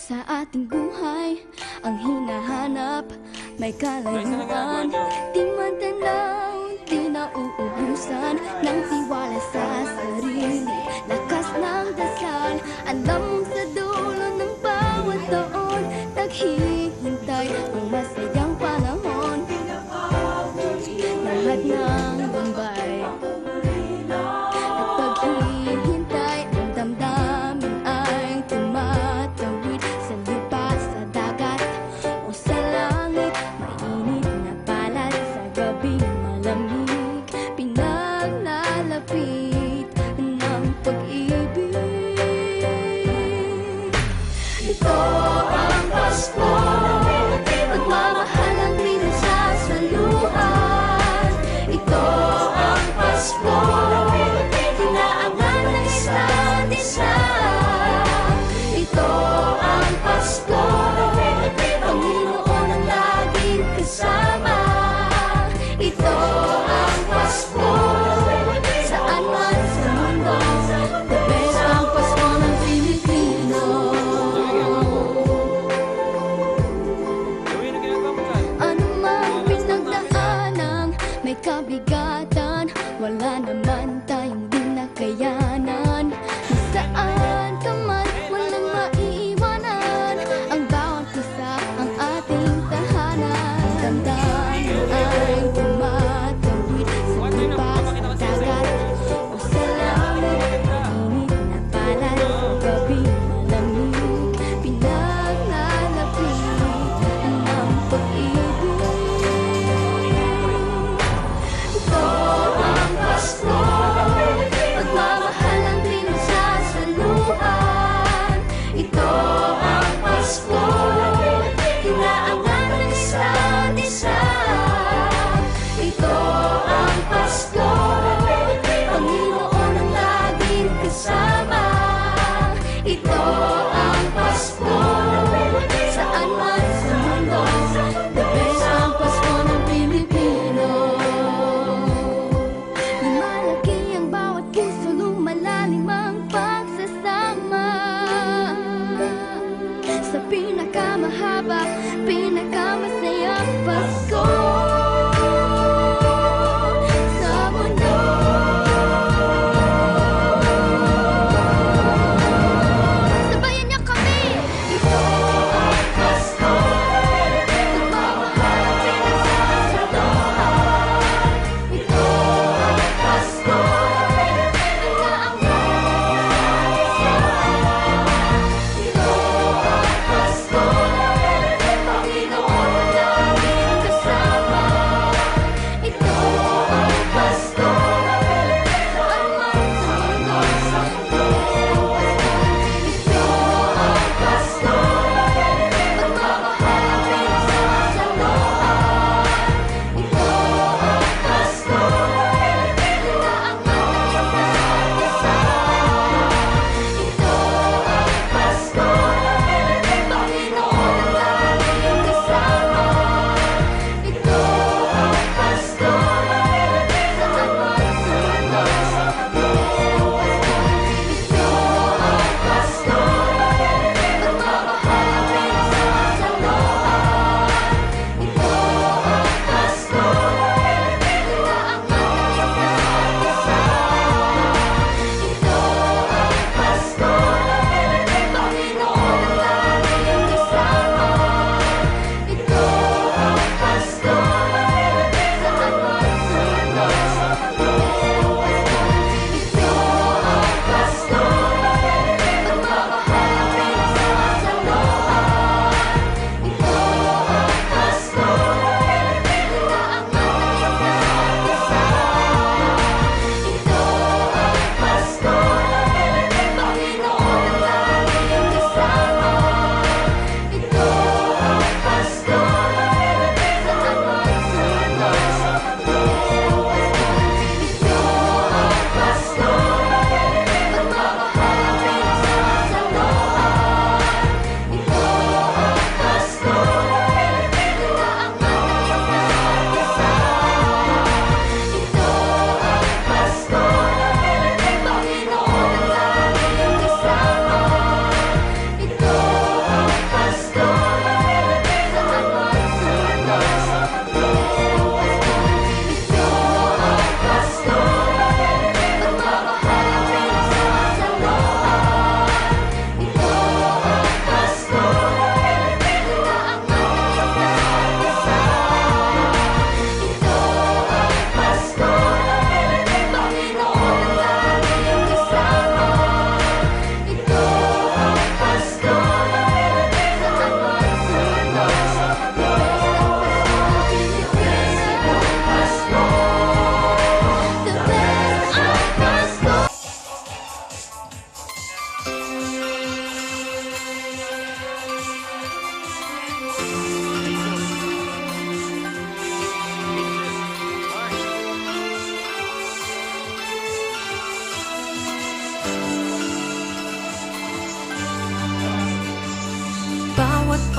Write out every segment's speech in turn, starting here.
sa ating buhay ang hinahanap, may kalayuan. Di matanaw, di nauubusan ng tiwala sa sarili, lakas ng dasal. Alam mong sa dulo ng bawat taon, naghihintay ang masayang panahon. Lahat ng Bombay at paghihintay, ang damdamin ay tumatawid sa lupa, sa dagat o sa langit. Mainit na palad sa gabing malamig, pinaglalapit ng pag-ibig. Ito ang Pasko, pagmamahal ang pinagsasaluhan. Ito ang Pasko, tinaangan ng isa't isa. Ito ang Pasko, Panginoon ang laging kasama. Ito ang Pasko, saan man sa mundo, the best ang Pasko ng Pilipino. Ano mang pinagdaanan, may kabigatan, wala naman tayong di nakayanan. Saan ka man, walang maiiwanan, ang bawat isa ang ating tahanan. Damdamin ay tumatawid sa lupa, sa dagat o sa langit. Mainit na palad sa gabing malamig, pinaglalapit ng pag-ibig. Ito ang Pasko, pagmamahal ang pinagsasaluhan. Ito ang Pasko, tinaangan ng isa't isa. Ito ang Pasko, Panginoon ang laging kasama. Ito ang Pasko, saan man sa mundo, the best ang Pasko ng Pilipino. Lumalaki ang bawat puso, lumalalim ang pagsasama. Sa pinakamahaba, pinakamasayang Pasko sa mundo. Sabayan niyo kami! Ito ang Pasko, pagmamahal ang pinagsasaluhan. Ito ang Pasko, tinaangan ng isa't isa. Ito ang Pasko, Panginoon ang laging kasama.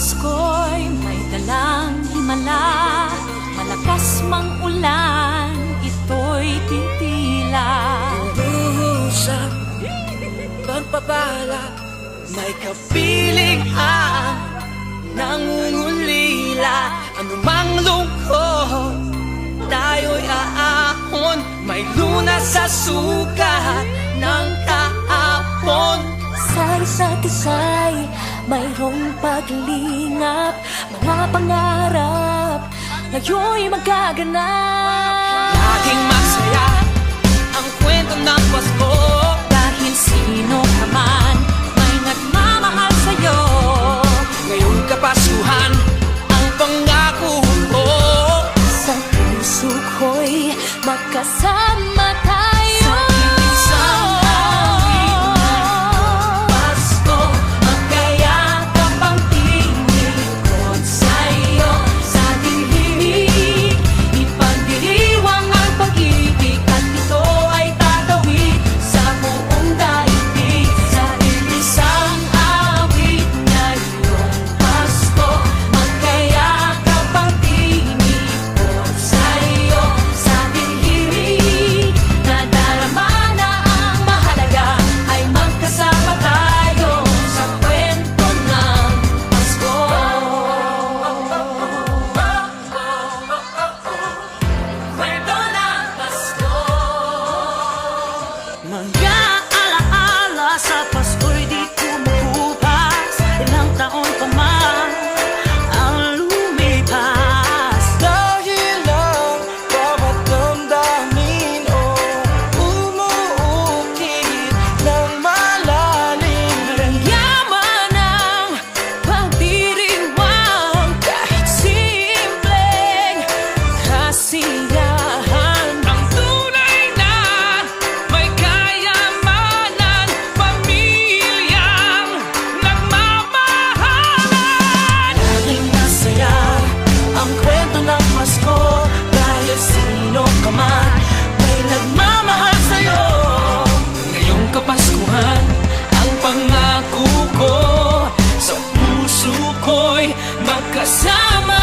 Pasko'y may dalang himala, malakas mang ulan, ito'y titila. Sa pagpapala, may kapiling ang nangungulila. Anumang lungkot, tayo'y aahon. May lunas sa sukat ng kahapon. Sa isa't isa'y mayroong paglingap, mga pangarap ngayon'y magaganap. Laging masaya ang kwento ng Pasko, Dahil sino ka man may nagmamahal sa'yo. ngayong Kapaskuhan ang pangako ko. Sa puso ko'y magkasama tayo. Sa isang awit ng Pasko, magkayakap ang tingin sa'yo. Sa dilig, ipagdiriwang ang pag-ibig, at ito ay tatawid sa buong daigdig. Sa isang awit ngayong Pasko, magkayakap ang tingin sa'yo. Sa dilig, nadarama na ang mahalaga, ay magkasama tayo sa kwento ng Pasko. Kwento ng Pasko. Mga alaala sa Pasko'y di kumukupas, ilang taon pa man ang lumipas. Dahil ang bawat damdamin o umuukit ng malalim. Ang yaman ng pagdiriwang, kahit simpleng kasiyahan. Ang tunay na may kayamanan, pamilyang nagmamahalan. Laging masaya ang kwento ng Pasko, dahil sino ka man may nagmamahal sa'yo. Ngayong Kapaskuhan ang pangako ko, sa puso ko'y magkasama